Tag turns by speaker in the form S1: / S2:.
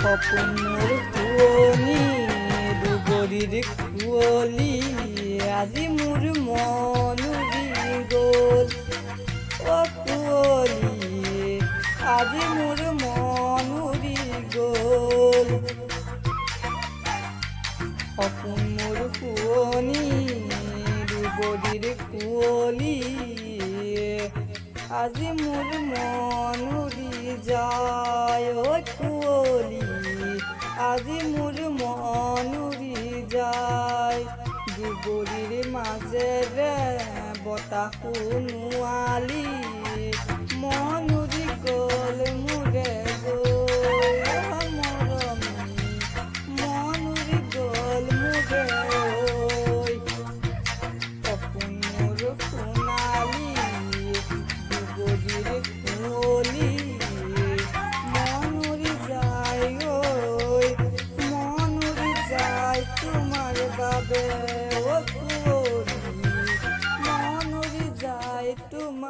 S1: সপোন মোৰ শুৱনি দুবৰিৰ কুঁৱলী আজি মোৰ মন উৰি গ'ল অ' কুঁৱলী আজি মোৰ মন উৰি গ'ল সপোন মোৰ শুৱনি দুবৰিৰ কুঁৱলী আজি মোৰ মন উৰি যায় অ' কুঁৱলী আজি মোৰ মন উৰি যায় দুবৰিৰ মাজেৰে বতাহ সোণোৱালী মন উৰি গ'ল মোৰে গৈ মৰমী মন উৰি গ'ল মোৰে ঐ সপোন মোৰ সোণালী দুবৰিৰ কুঁৱলী মন উৰি যায় ঐ মন উৰি যায় তোমাৰ বাবে অ'